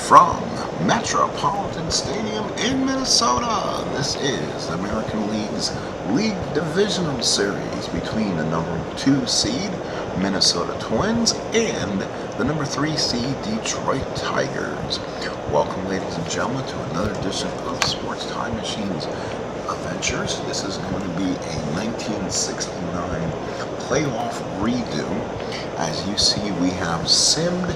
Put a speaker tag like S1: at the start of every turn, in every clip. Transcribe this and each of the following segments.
S1: From Metropolitan Stadium in Minnesota, this is the American League's League Divisional Series between the number 2 seed Minnesota Twins and the number 3 seed Detroit Tigers. Welcome, ladies and gentlemen, to another edition of Sports Time Machine's Adventures. This is going to be a 1969 playoff redo. As you see, we have simmed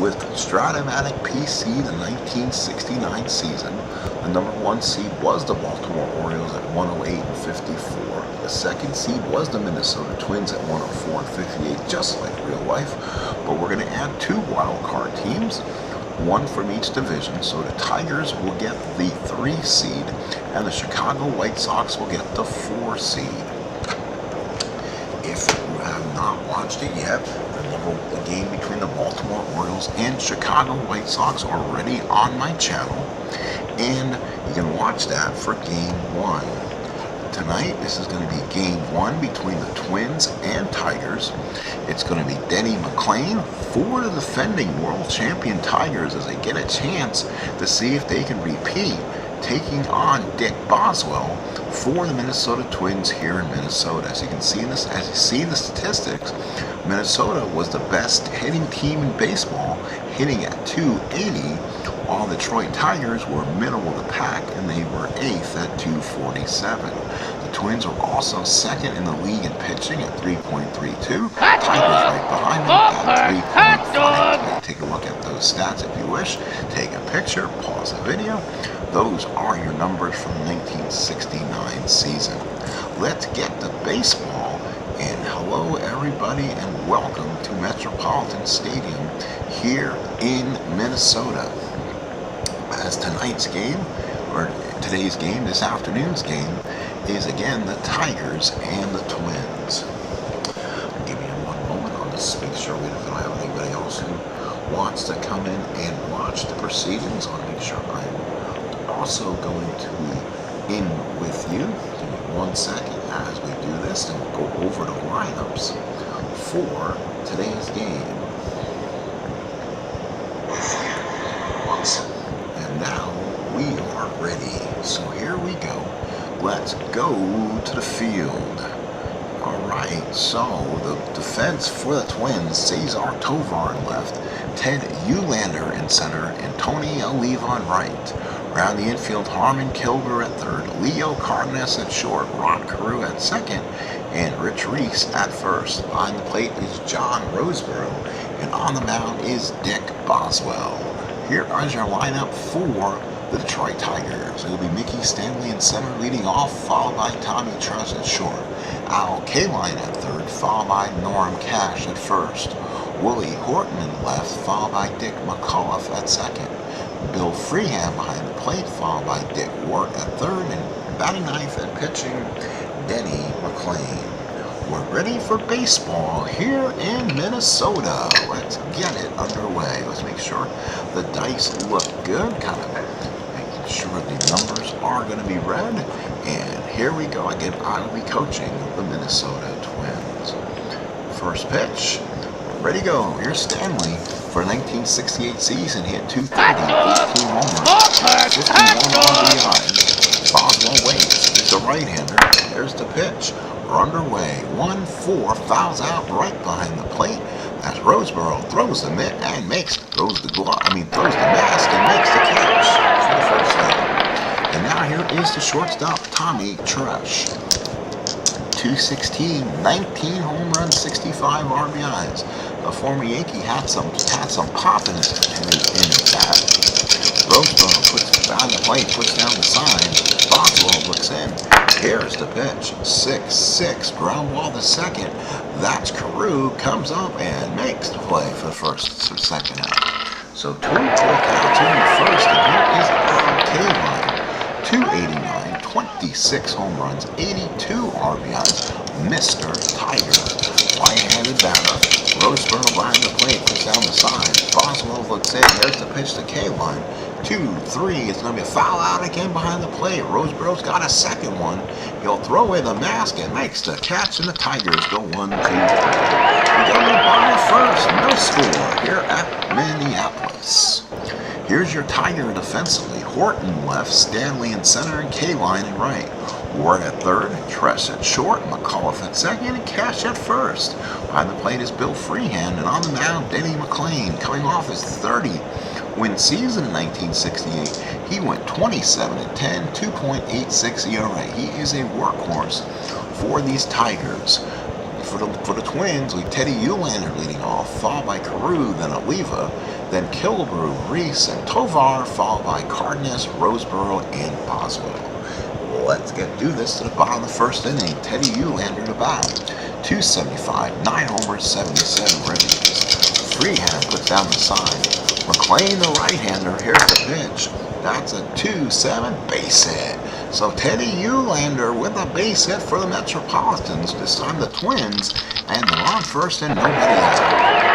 S1: with Strat Matic PC the 1969 season. The number 1 seed was the Baltimore Orioles at 108-54. The 2nd seed was the Minnesota Twins at 104-58, just like real life. But we're going to add 2 wildcard teams, one from each division. So the Tigers will get the 3 seed, and the Chicago White Sox will get the 4 seed. If you have not watched it yet, the game between the Baltimore Orioles and Chicago White Sox already on my channel, and you can watch that for Game 1. Tonight, this is going to be Game 1 between the Twins and Tigers. It's going to be Denny Mcclain for the defending world champion Tigers as they get a chance to see if they can repeat, taking on Dick Boswell for the Minnesota Twins here in Minnesota. As you can see in this, as you see in the statistics, Minnesota was the best hitting team in baseball, hitting at 280, while the Detroit Tigers were middle of the pack and they were 8th at 247. The Twins were also 2nd in the league in pitching at 3.32. Tigers right behind them at 3.5. Take a look at those stats if you wish. Take a picture, pause the video. Those are your numbers from the 1969 season. Let's get to baseball. And hello everybody, and welcome to Metropolitan Stadium here in Minnesota. As tonight's game, or today's game, this afternoon's game, is again the Tigers and the Twins. I'll give you one moment. I'll just make sure we don't have anybody else who wants to come in and watch the proceedings. I'll make sure I'm also going to be in with you. Give me 1 second as we do this, and we'll go over the lineups for today's game. And now we are ready. So here we go. Let's go to the field. Alright, so the defense for the Twins, Cesar Tovar in left, Ted Eulander in center, and Tony Oliva on right. Around the infield, Harmon Kilger at third, Leo Cardenas at short, Ron Carew at second, and Rich Reese at first. Behind the plate is John Roseboro, and on the mound is Dick Boswell. Here is your lineup for the Detroit Tigers. It will be Mickey Stanley in center leading off, followed by Tommy Truss at short. Al Kaline at third, followed by Norm Cash at first. Willie Horton in left, followed by Dick McAuliffe at second. Bill Freeham behind the plate, followed by Dick Wart at third, and batting ninth and pitching, Denny Mcclain. We're ready for baseball here in Minnesota. Let's get it underway. Let's make sure the dice look good, kind of making sure the numbers are going to be red. And here we go. Again, I will be coaching the Minnesota Twins. First pitch. Ready to go. Here's Stanley for 1968 season. Hit 230, 18 homers, 51 RBIs. Boswell waits. It's a right-hander. There's the pitch. We're underway. 1-4. Fouls out right behind the plate. As Roseboro throws the mitt and throws the mask and makes the catch for the first out. And now here is the shortstop, Tommy Truss. 216, 19 home runs, 65 RBIs. The former Yankee had some pop in his bat. Roseboro puts down the plate, puts down the sign. Boswell looks in. Here's the pitch. 6-6, ground ball to second. That's Carew, comes up and makes the play for the first and second out. So 2 quick outs in the first, and here is Al Kaline. 289, 26 home runs, 82 RBIs. Mr. Tiger, right-handed batter. Roseboro behind the plate, puts down the sign. Boswell looks in. There's the pitch to Kaline. 2-3. It's going to be a foul out again behind the plate. Roseboro's got a second one. He'll throw away the mask and makes the catch, and the Tigers go 1-2. We go to the bottom first. No score here at Minneapolis. Here's your Tiger defensively. Horton left, Stanley in center, and K-Line in right. Ward at third, Tress at short, McAuliffe at second, and Cash at first. Behind the plate is Bill Freehand, and on the mound, Denny Mcclain, coming off his 30-win season in 1968. He went 27-10, 2.86 ERA. He is a workhorse for these Tigers. For the Twins, with Teddy Uhlaender leading off, followed by Carew, then Oliva, then Killebrew, Reese, and Tovar, followed by Cardenas, Roseboro, and Boswell. Let's do this to the bottom of the first inning. Teddy Uhlaender to bat. 275, 9 homers, 77 ribbies. Freehand puts down the side. McClain, the right-hander, here's the pitch. That's a 2-7 base hit. So Teddy Uhlaender with a base hit for the Metropolitans. This time the Twins, and they're on first and nobody out.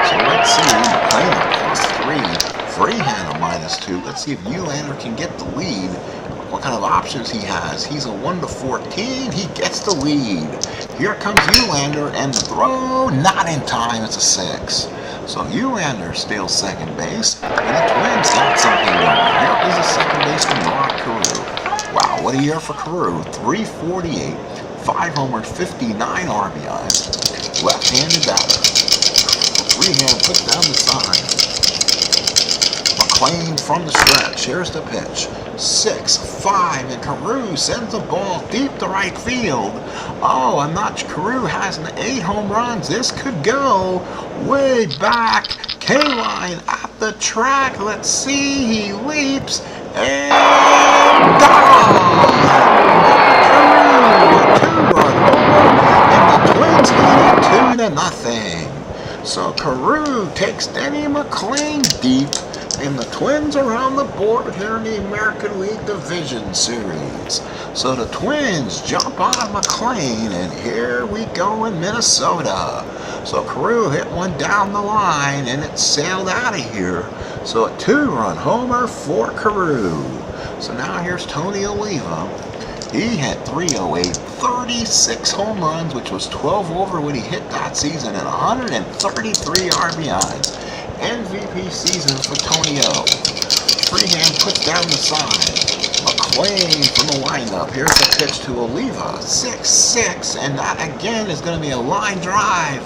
S1: So let's see. McClain at +3. Freehand a -2. Let's see if Uhlaender can get the lead. What kind of options he has. He's a 1-14. He gets the lead. Here comes Uhlaender, and the throw, not in time. It's a 6. So Uhlaender steals second base, and the Twins got something going. Here is the second baseman, Mark Carew. Wow, what a year for Carew. 348, 5 homers, 59 RBIs. Left-handed batter. Freehand puts down the sign. McClain from the stretch. Here's the pitch. 6-5, and Carew sends the ball deep to right field. Oh, I'm not sure. Carew has 8 home runs. This could go way back. K-Line at the track. Let's see. He leaps and gone. Carew, a 2-run homer, and the Twins lead it 2-0. So Carew takes Denny Mcclain deep, and the Twins are on the board here in the American League Division Series. So the Twins jump on McClain, and here we go in Minnesota. So Carew hit one down the line, and it sailed out of here. So a 2-run homer for Carew. So now here's Tony Oliva. He had 308, 36 home runs, which was 12 over what he hit that season, and 133 RBIs. MVP season for Tony O. Freehand puts down the side. McClain from the windup. Here's the pitch to Oliva. 6-6, and that again is going to be a line drive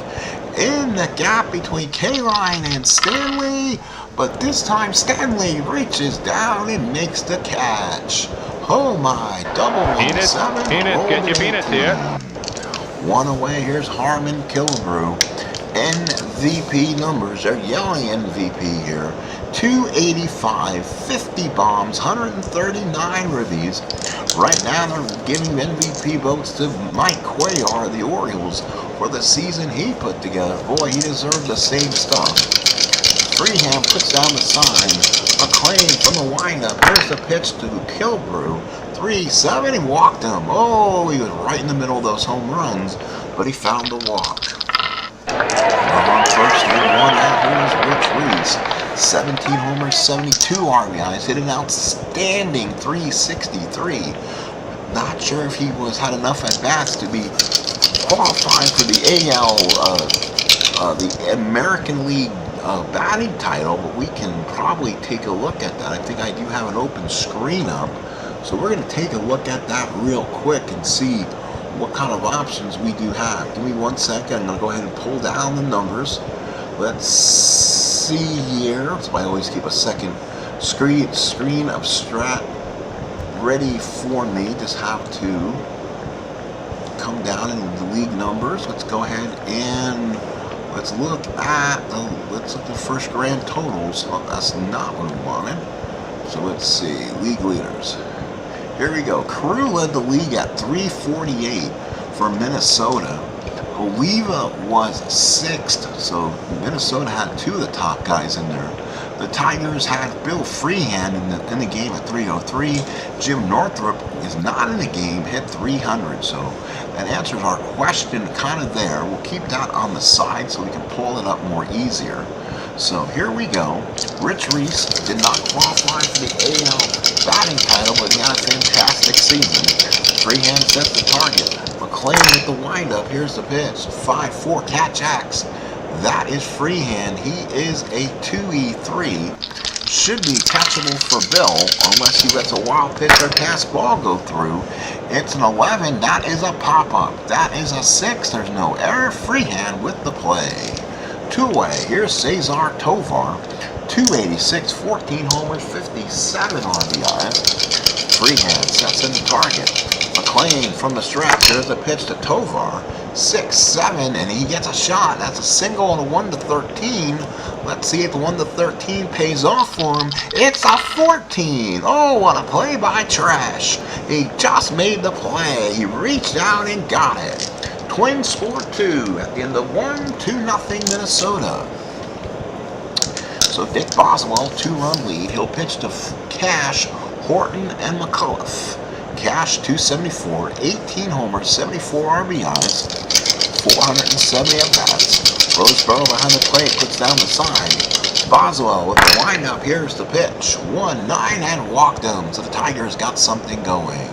S1: in the gap between K-Line and Stanley. But this time Stanley reaches down and makes the catch. Oh my, double 1-7.
S2: Get your peanuts here.
S1: One away. Here's Harmon Killebrew. MVP numbers. They're yelling MVP here. 285, 50 bombs, 139 ribbies. Right now they're giving MVP votes to Mike Cuellar of the Orioles for the season he put together. Boy, he deserves the same stuff. Freehand puts down the sign. McClain from the windup. Here's the pitch to Killebrew. 3-7. He walked him. Oh, he was right in the middle of those home runs, but he found the walk. On first and 1 out, here's Rich Reese. 17 homers, 72 RBIs. Hit an outstanding 363. Not sure if he had enough at bats to be qualified for the AL, the American League batting title, but we can probably take a look at that. I think I do have an open screen up, so we're going to take a look at that real quick and see what kind of options we do have. Give me 1 second. I'm going to go ahead and pull down the numbers. Let's see here. So I always keep a second screen of Strat ready for me. Just have to come down in the league numbers. Let's go ahead and let's look at the first grand totals. Oh, that's not what we wanted. So let's see. League leaders. Here we go. Carew led the league at 348 for Minnesota. Oliva was 6th, so Minnesota had 2 of the top guys in there. The Tigers had Bill Freehand in the game at 303. Jim Northrup is not in the game, hit 300. So that answers our question kind of there. We'll keep that on the side so we can pull it up more easier. So here we go. Rich Reese did not qualify for the AL batting title, but he had a fantastic season. Freehand set the target. McClain with the windup. Here's the pitch. 5-4 catch X. That is Freehand. He is a 2E3. should be catchable for Bill unless he lets a wild pitch or pass ball go through. It's an 11. That is a pop-up. That is a 6. There's no error. Freehand with the play. Two-way. Here's Cesar Tovar. 286, 14 homers, 57 RBIs. Freehand sets in the target. McClain from the stretch. There's a pitch to Tovar. 6-7, and he gets a shot. That's a single on a 1-13. Let's see if the 1-13 pays off for him. It's a 14. Oh, what a play by Trash. He just made the play. He reached out and got it. Twins scored 2 at the end of 1-2 Minnesota. So Dick Boswell, 2-run lead. He'll pitch to Cash, Horton, and McCullough. Cash, 274, 18 homers, 74 RBIs, 470 at-bats. Roseboro behind the plate, puts down the side. Boswell with the windup. Here's the pitch. 1-9 and walked him. So the Tigers got something going.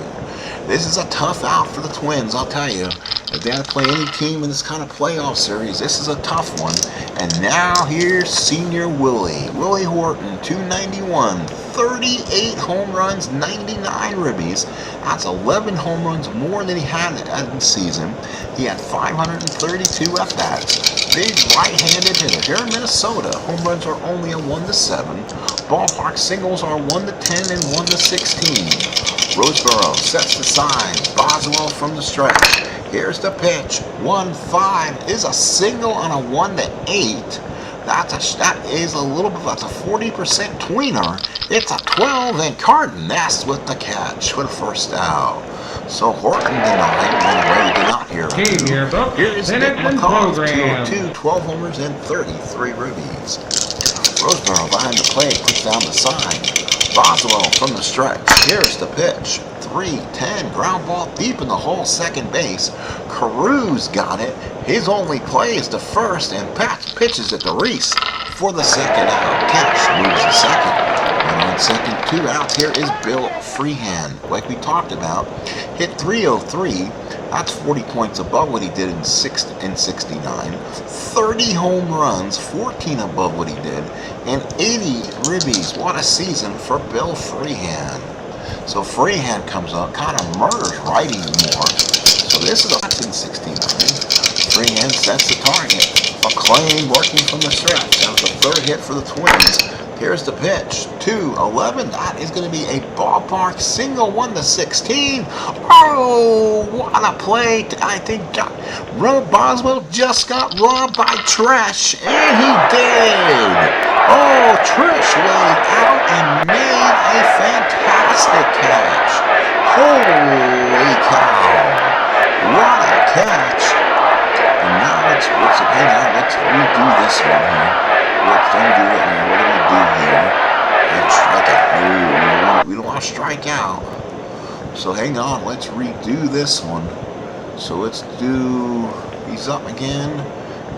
S1: This is a tough out for the Twins, I'll tell you. If they had to play any team in this kind of playoff series, this is a tough one. And now here's senior Willie. Willie Horton, 291, 38 home runs, 99 ribbies. That's 11 home runs more than he had in the season. He had 532 at-bats. Big right-handed hitter. Here in Minnesota, home runs are only a 1-7. Ballpark singles are 1-10 and 1-16. Roseboro sets the side. Boswell from the stretch. Here's the pitch. 1-5 is a single on a 1-8. That is a little bit. That's a 40% tweener. It's a 12, and Carton nests with the catch for the first out. So Horton denied, and he did not hear it. Here is Denny Mcclain, 202, 12 homers and 33 ribbies. Roseboro behind the plate, puts down the side. Boswell from the stretch. Here's the pitch. 3-10, ground ball deep in the hole, second base. Carew's got it. His only play is to first, and Pat pitches it to Reese for the second out. Cash moves to second. And on second, 2 outs. Here is Bill Freehand, like we talked about. Hit 303. That's 40 points above what he did in 69. 30 home runs, 14 above what he did, and 80 ribbies. What a season for Bill Freehand. So Freehand comes up, kind of murders righty more. So this is in 69. Freehand sets the target. McClain working from the stretch. That was the third hit for the Twins. Here's the pitch. 2-11. That is going to be a ballpark single, 1-16. Oh, what a play. I think Boswell just got robbed by Trash, and he did. Oh, Trash laid out and made a fantastic catch. Holy cow. What a catch. And now let's redo this one here. Let's undo it here. What do we do here? Strike out. We don't want to strike out. So hang on. Let's redo this one. So let's do. He's up again,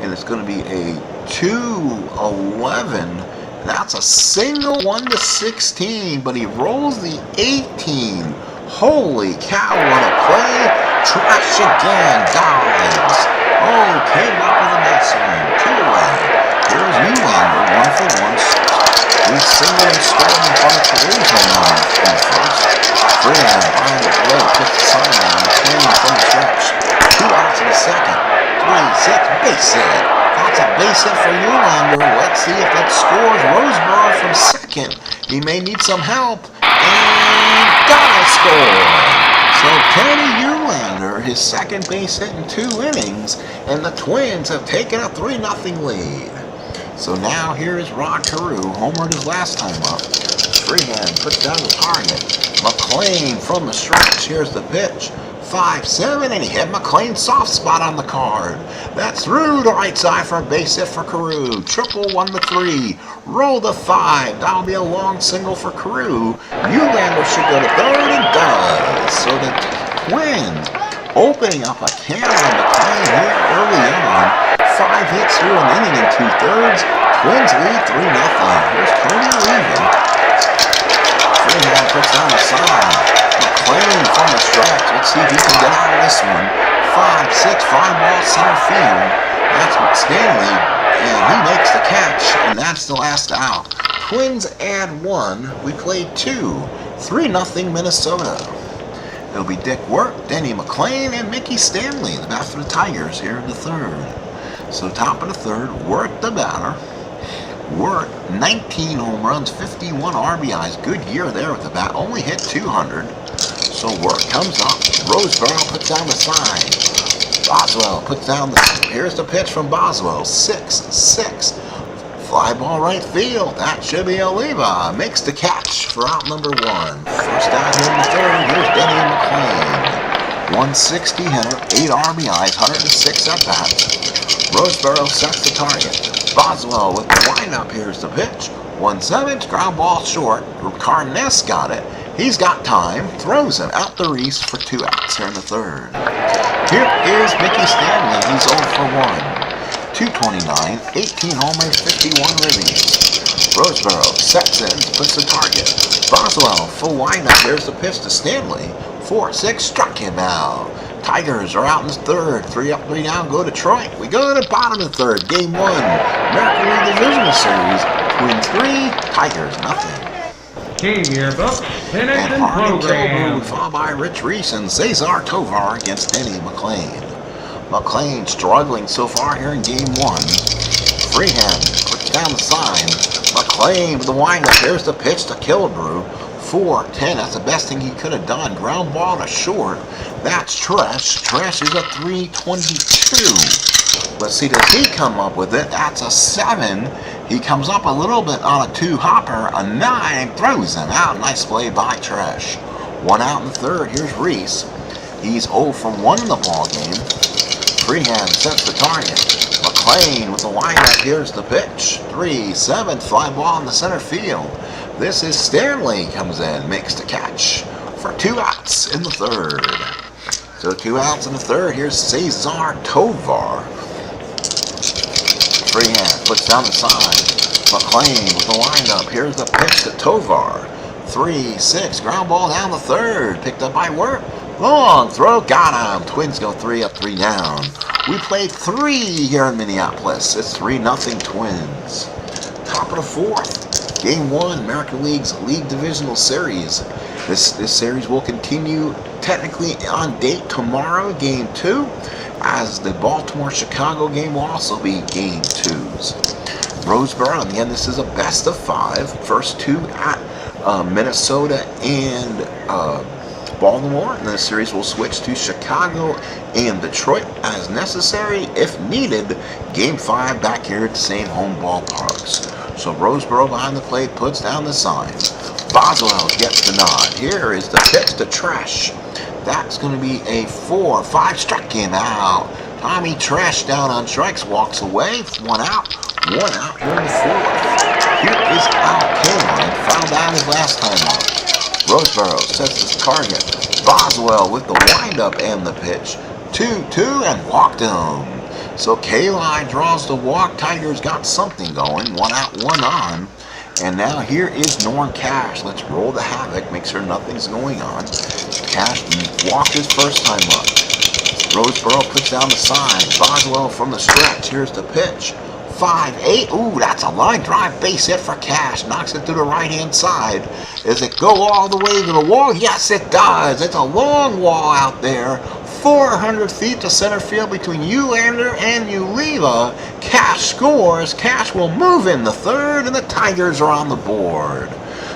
S1: and it's going to be a 2-11. That's a single, 1-16, but he rolls the 18. Holy cow! What a play! Trash again. Dives. Oh, came up with a nice one. 2 away. Here's Nylander, 1-for-1. He's single and scored in front of Carew's home run in the first. Freehand behind the plate, puts the sideline, McClain from the stretch. 2 outs in the second. 3-6, base hit. That's a base hit for Nylander. Let's see if that scores. Roseboro from second. He may need some help. And got a score. So Kenny Nylander, his second base hit in 2 innings, and the Twins have taken a 3-0 lead. So now here is Rod Carew, homered his last time up. Freehand puts down the target. McClain from the stretch. Here's the pitch. 5-7, and he hit McClain's soft spot on the card. That's through to right side for a base hit for Carew. Triple 1-3. Roll to 5. That'll be a long single for Carew. Nylander should go to third and does. So the Twins opening up a can on McClain here early on. 5 hits through an inning in 2/3. Twins lead 3-0. Here's Tony leaving. Freehand puts down the side. McClain from the stretch. Let's see if he can get out of this one. 5-6, fly ball center field. That's Stanley, and he makes the catch, and that's the last out. Twins add 1. We played 2. 3-0 Minnesota. It'll be Dick Wirt, Denny Mcclain, and Mickey Stanley, the bat for the Tigers here in the 3rd. So top of the 3rd, Wirt the batter. Wirt, 19 home runs, 51 RBIs. Good year there with the bat. Only hit 200. So Wirt comes up. Roseboro puts down the side. Boswell puts down the... Here's the pitch from Boswell. 6-6. Fly ball right field. That should be Oliva. Makes the catch for out number 1. First out here in the 3rd. Here's Denny Mcclain. 160 hitter, 8 RBIs, 106 at bats. Roseboro sets the target. Boswell with the windup. Here's the pitch. 1-7, ground ball short. Carnes got it. He's got time. Throws him out the Reese for 2 outs here in the 3rd. Here is Mickey Stanley. He's 0 for 1. 229, 18 homers, 51 ribbies. Roseboro sets in, puts the target. Boswell, full windup. There's the pitch to Stanley. 4-6, struck him out. Tigers are out in the 3rd. 3 up, 3 down, go Detroit. We go to the bottom of the 3rd. Game 1. American League Divisional Series. Twins 3, Tigers nothing.
S2: Team yearbook, finish and
S1: program. Followed by Rich Reese and Cesar Tovar against Denny Mcclain. Mcclain struggling so far here in Game 1. Freehand puts down the sign. Mcclain with the windup. There's the pitch to Killebrew. 4-10. That's the best thing he could have done. Ground ball to short. That's Tresh. Tresh is a 322. Let's see, does he come up with it? That's a 7. He comes up a little bit on a 2-hopper. A 9 throws him out. Nice play by Tresh. 1 out in the 3rd. Here's Reese. He's 0 from 1 in the ball game. Freehand sets the target. Mcclain with the windup. Here's the pitch. 3-7. Fly ball in the center field. This is Stanley comes in, makes the catch for 2 outs in the 3rd. So 2 outs in the 3rd. Here's Cesar Tovar. Freehand puts down the side. Mcclain with the windup. Here's the pitch to Tovar. 3-6. Ground ball down the 3rd. Picked up by Wirt. Long throw, got him. Twins go 3 up, 3 down. We played 3 here in Minneapolis. It's 3-0 Twins. Top of the 4th. Game 1, American League's League Divisional Series. This series will continue technically on date tomorrow, Game 2, as the Baltimore-Chicago game will also be Game 2s. Roseboro, and again, this is a best of 5. First 2 at Minnesota and Baltimore, and the series will switch to Chicago and Detroit as necessary. If needed, Game 5 back here at the same home ballparks. So Roseboro behind the plate puts down the sign. Boswell gets the nod. Here is the pitch to Tresh. That's going to be a 4-5. Struck him out. Tommy Tresh down on strikes, walks away. 1 out. 1 out here in the 4th. Here is Al Kaline. Fouled out his last time up. Roseboro sets his target. Boswell with the windup and the pitch. 2-2 and walked him. So Kaline draws the walk. Tigers got something going. 1 out, 1 on. And now here is Norm Cash. Let's roll the havoc. Make sure nothing's going on. Cash walked his first time up. Roseboro puts down the side. Boswell from the stretch. Here's the pitch. 5-8. Ooh, that's a line drive base hit for Cash. Knocks it to the right-hand side. Does it go all the way to the wall? Yes, it does. It's a long wall out there. 400 feet to center field between Eulander and Uliva. Cash scores. Cash will move in the 3rd, and the Tigers are on the board.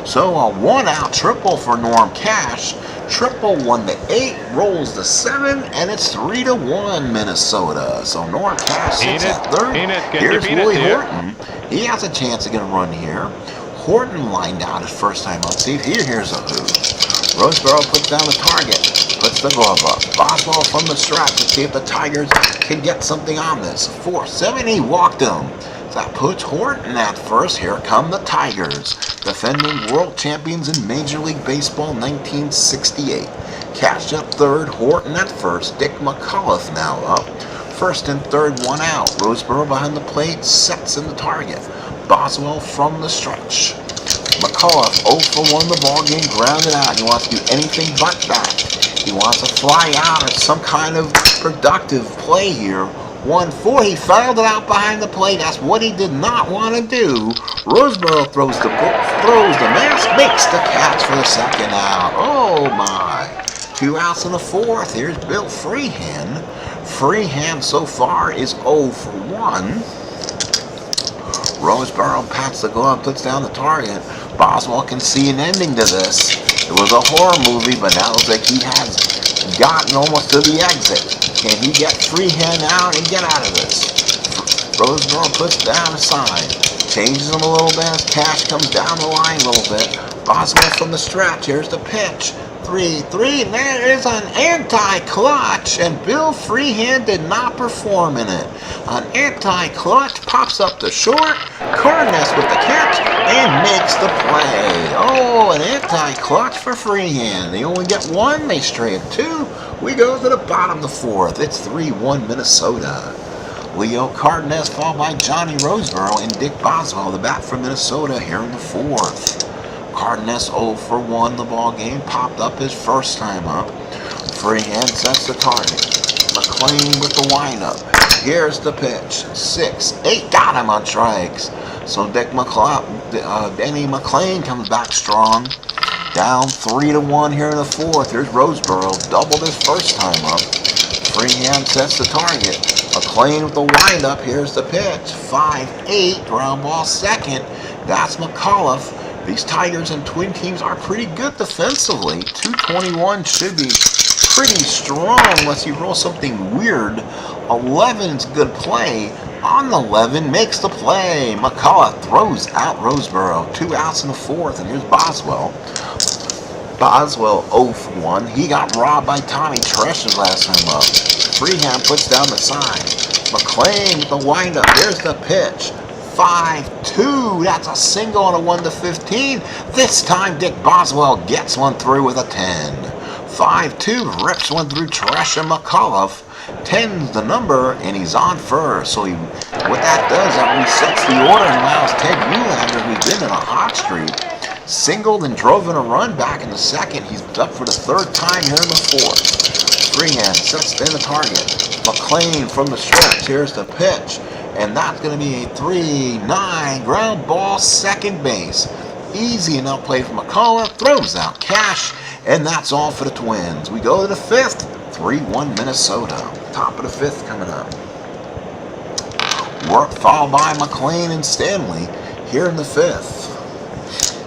S1: So a 1-out triple for Norm Cash. Triple 1-8, rolls to 7, and it's 3-1 Minnesota. So Norm Cash sits at 3rd. Here's Willie Horton. He has a chance to get a run here. Horton lined out his first time up. See, here's a who. Roseboro puts down the target. Puts the glove up. Boswell from the Strat to see if the Tigers can get something on this. 4-7, he walked him. That puts Horton at first. Here come the Tigers, defending world champions in Major League Baseball 1968. Cash at 3rd, Horton at 1st. Dick McCullough now up. 1st and 3rd, 1 out. Roseboro behind the plate, sets in the target. Boswell from the stretch. McCullough 0 for 1 the ball game, grounded out. He wants to do anything but that. He wants to fly out at some kind of productive play here. 1-4. He fouled it out behind the plate. That's what he did not want to do. Roseboro throws the mask, makes the catch for the second out. Oh my. 2 outs in the fourth. Here's Bill Freehand. Freehand so far is 0 for 1. Roseboro pats the glove, puts down the target. Boswell can see an ending to this. It was a horror movie, but now it looks like he has gotten almost to the exit. Can he get Freehand out and get out of this? Roseboro puts down a sign. Changes him a little bit as Cash comes down the line a little bit. Boswell from the stretch. Here's the pitch. 3-3, and there is an anti-clutch, and Bill Freehand did not perform in it. An anti-clutch pops up the short, Cardenas with the catch, and makes the play. Oh, an anti-clutch for Freehand. They only get 1, they stray at 2. We go to the bottom of the fourth. It's 3-1 Minnesota. Leo Cardenas followed by Johnny Roseboro and Dick Boswell, the bat from Minnesota, here in the fourth. Cardenas 0 for 1 the ball game, popped up his first time up. Freehand sets the target. McClain with the windup. Here's the pitch. 6-8, got him on strikes. So Denny Mcclain comes back strong. Down 3-1 here in the fourth. Here's Roseboro, doubled his first time up. Freehand sets the target. McClain with the windup. Here's the pitch. 5-8, ground ball second. That's McAuliffe. These Tigers and Twin teams are pretty good defensively. 221 should be pretty strong unless you roll something weird. 11's good play. On the 11 makes the play. McCullough throws out Roseboro. 2 outs in the fourth, and here's Boswell. Boswell 0 for 1. He got robbed by Tommy Tresh's last time up. Freehand puts down the sign. McClain with the windup. Here's the pitch. 5-2. That's a single on a 1-15. This time Dick Boswell gets one through with a 10. 5-2 rips one through Tresh and McAuliffe. 10's the number, and he's on first. So what that does, that resets the order and allows Ted Nylander, who's been in a hot streak, singled and drove in a run back in the second. He's up for the third time here in the fourth. Freehand sets in the target. McClain from the stretch. Here's the pitch. And that's going to be a 3-9 ground ball second base. Easy enough play from McCullough. Throws out Cash. And that's all for the Twins. We go to the fifth. 3-1 Minnesota. Top of the fifth coming up. Work followed by McClain and Stanley here in the fifth.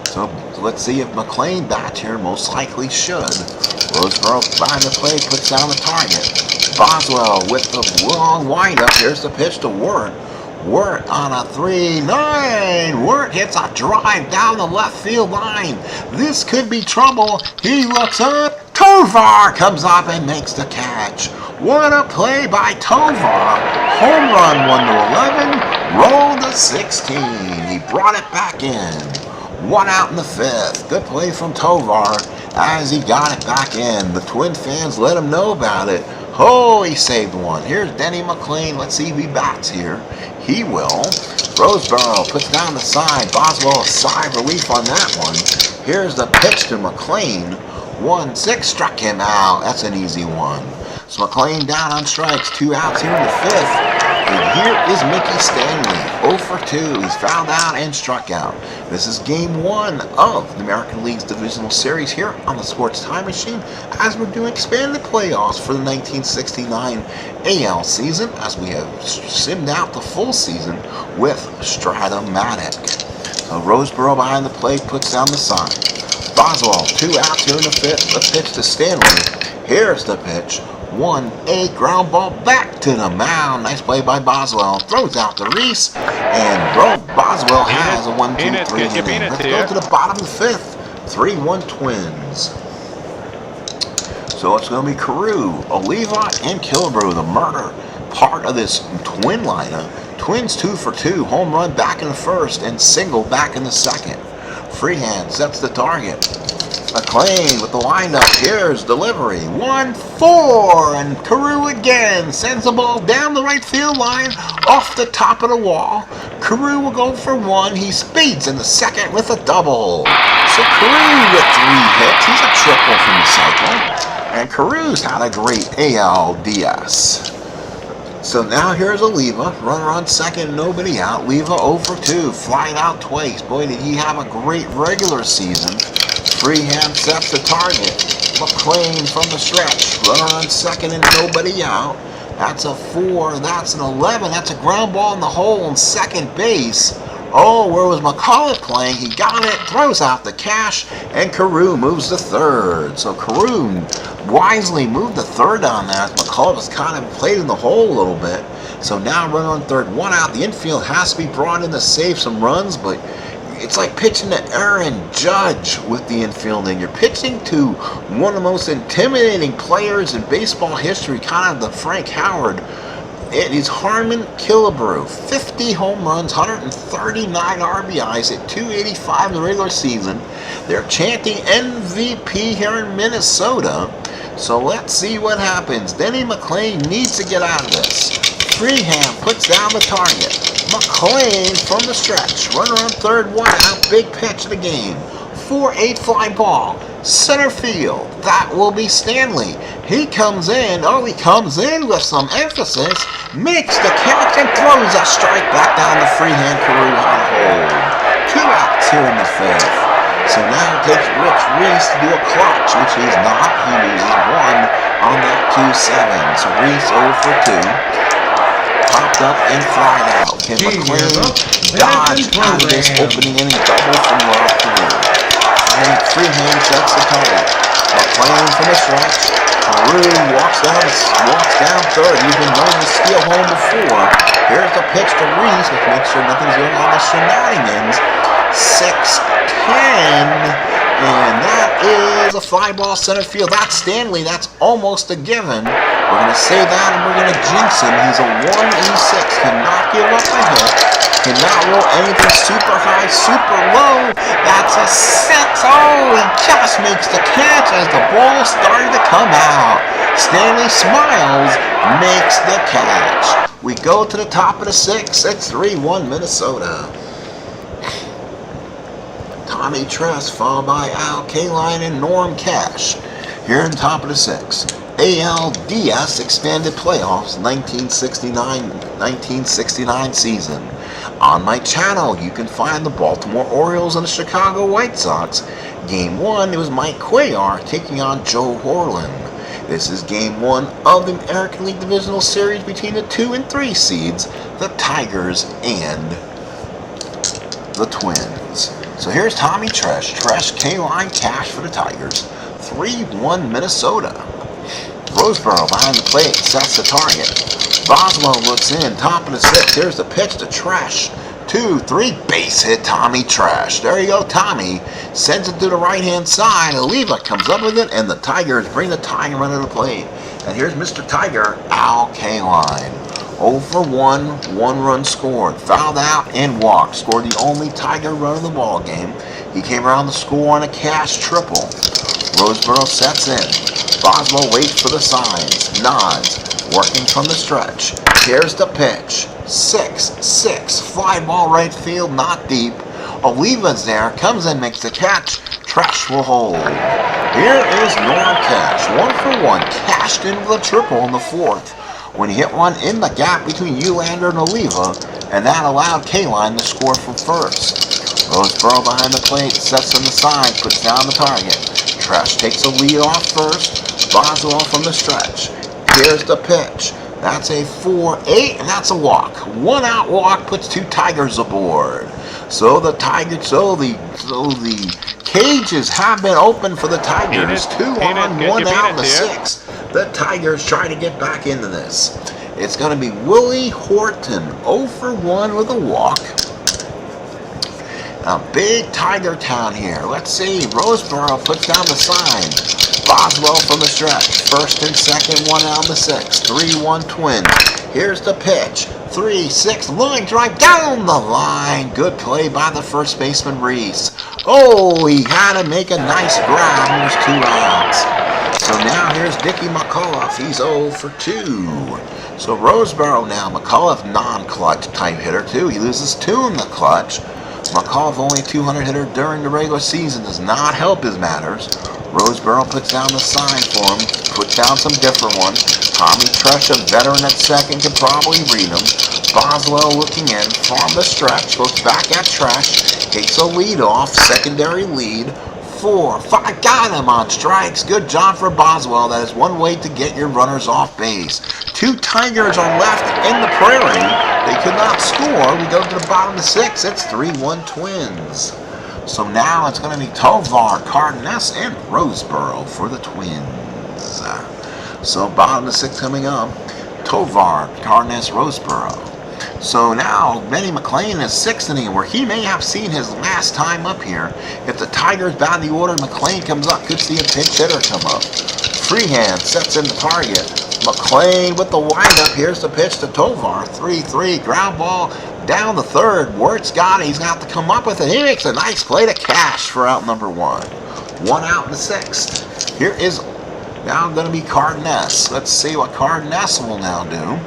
S1: So let's see if McClain bats here. Most likely should. Roseboro behind the plate, puts down the target. Boswell with the long windup. Here's the pitch to Wirt. Wirt on a 3-9. Wirt hits a drive down the left field line. This could be trouble. He looks up. Tovar comes up and makes the catch. What a play by Tovar. Home run 1-11. Roll to 16. He brought it back in. 1 out in the fifth. Good play from Tovar as he got it back in. The Twin fans let him know about it. Oh, he saved one. Here's Denny Mcclain. Let's see if he bats here. He will. Roseboro puts down the side. Boswell, a sigh of relief on that one. Here's the pitch to McClain. 1-6, struck him out. That's an easy one. So McClain down on strikes. 2 outs here in the fifth. And here is Mickey Stanley. 0 for 2. He's fouled out and struck out. This is game 1 of the American League's Divisional Series here on the Sports Time Machine as we're doing expanded playoffs for the 1969 AL season as we have simmed out the full season with Strat-O-Matic. So Roseboro behind the plate puts down the sign. Boswell, 2 outs here in the fifth. The pitch to Stanley. Here's the pitch. 1-8 ground ball back to the mound. Nice play by Boswell. Throws out to Reese. And Boswell has a 1-2-3 inning. Let's go to the bottom of the fifth. 3-1 Twins. So it's going to be Carew, Oliva, and Killebrew, the murder part of this twin lineup. Twins 2 for 2. Home run back in the first and single back in the second. Freehand sets the target. McClain with the windup. Here's delivery. 1-4. And Carew again sends the ball down the right field line off the top of the wall. Carew will go for 1. He speeds in the second with a double. So Carew with 3 hits. He's a triple from the cycle. And Carew's had a great ALDS. So now here's Oliva, runner on second, nobody out. Oliva 0 for 2, flying out twice. Boy, did he have a great regular season. Freehand sets the target. McClain from the stretch, runner on second and nobody out. That's a 4, that's an 11, that's a ground ball in the hole on second base. Oh, where was McCullough playing? He got it, throws out the cash, and Carew moves to third. So Carew wisely moved to third on that. McCullough was kind of played in the hole a little bit. So now runner on third, one out. The infield has to be brought in to save some runs, but it's like pitching to Aaron Judge with the infielding. You're pitching to one of the most intimidating players in baseball history, kind of the Frank Howard. It is Harmon Killebrew, 50 home runs, 139 RBIs at 285 in the regular season. They're chanting MVP here in Minnesota. So let's see what happens. Denny Mcclain needs to get out of this. Freehand puts down the target. McClain from the stretch. Runner on third, one out. Big pitch of the game. 4-8 fly ball. Center field. That will be Stanley. He comes in. Oh, he comes in with some emphasis. Makes the catch and throws a strike back down the freehand Carew on hold. 2 outs here in the fifth. So now it takes Rich Reese to do a clutch, which he's not. He loses 1 on that 2-7. So Reese 0 for 2. Popped up and flied out. Can McClain dodge out of this opening inning double from Love Carew? And freehand sets the target. McClain from the stretch. Carew walks down third. He's been known to steal home before. Here's the pitch to Reese, which makes sure nothing's going on the shenanigans. 6-10. And that is a fly ball center field. That's Stanley. That's almost a given. We're going to say that and we're going to jinx him. He's a 1-6. Cannot give up a hit. Cannot roll anything super high, super low. That's a 6. Oh, he just makes the catch as the ball started to come out. Stanley smiles, makes the catch. We go to the top of the 6th. It's 3-1 Minnesota. Tommy Tress, followed by Al Kaline and Norm Cash. Here in the top of the 6th. ALDS expanded playoffs 1969 season. On my channel, you can find the Baltimore Orioles and the Chicago White Sox. Game 1, it was Mike Cuellar taking on Joe Horland. This is Game 1 of the American League Divisional Series between the 2 and 3 seeds, the Tigers and the Twins. So here's Tommy Tresh, K-Line, Cash for the Tigers. 3-1 Minnesota. Roseboro behind the plate, sets the target. Boswell looks in, top of the 6th. Here's the pitch to Tresh. 2-3, base hit, Tommy Tresh. There you go, Tommy. Sends it to the right-hand side. Oliva comes up with it, and the Tigers bring the tying run to the plate. And here's Mr. Tiger, Al Kaline. 0 for 1, 1 run scored. Fouled out and walked. Scored the only Tiger run of the ball game. He came around the score on a Cash triple. Roseboro sets in. Boswell waits for the signs. Nods. Working from the stretch. Here's the pitch. 6-6. Fly ball right field, not deep. Oliva's there. Comes in, makes the catch. Tresh will hold. Here is Norm Cash. 1 for 1. Cashed into the triple in the 4th. When he hit one in the gap between Ulander and Oliva, and that allowed Kaline to score from first. Roseboro behind the plate, sets on the side, puts down the target. Tresh takes the lead off first. Boswell from the stretch. Here's the pitch. That's a 4-8, and that's a walk. 1 out walk puts 2 Tigers aboard. So the cages have been open for the Tigers. 2 on, 1 out in the 6th. The Tigers try to get back into this. It's going to be Willie Horton, 0 for 1 with a walk. A big Tiger town here. Let's see. Roseboro puts down the sign. Boswell from the stretch. First and second, 1 out in the 6th. 3-1 Twins. Here's the pitch. 3-6 line drive down the line. Good play by the first baseman Reese. Oh, he had to make a nice grab. There's 2 outs. So now here's Dickie McCullough. He's 0 for 2. So Roseboro now. McCullough non-clutch type hitter too. He loses 2 in the clutch. McCullough only a 200 hitter during the regular season. Does not help his matters. Roseboro puts down the sign for him, put down some different ones. Tommy Trush, a veteran at second, can probably read him. Boswell looking in from the stretch, looks back at Trush, takes a lead off, secondary lead. 4, 5, got him on strikes. Good job for Boswell. That is one way to get your runners off base. 2 Tigers are left in the prairie. They could not score. We go to the bottom of the 6. It's 3-1 Twins. So now it's going to be Tovar, Cardenas, and Roseboro for the Twins. So bottom of the 6 coming up. Tovar, Cardenas, Roseboro. So now Denny Mcclain in his 6th inning, where he may have seen his last time up here. If the Tigers bat the order, Mcclain comes up. Could see a pinch hitter come up. Freehand sets in the target. Mcclain with the windup. Here's the pitch to Tovar. 3-3. Ground ball down the third. Wirtz got it. He's got to come up with it. He makes a nice play to Cash for out number 1. 1 out in the 6th. Here is now going to be Cardenas. Let's see what Cardenas will now do.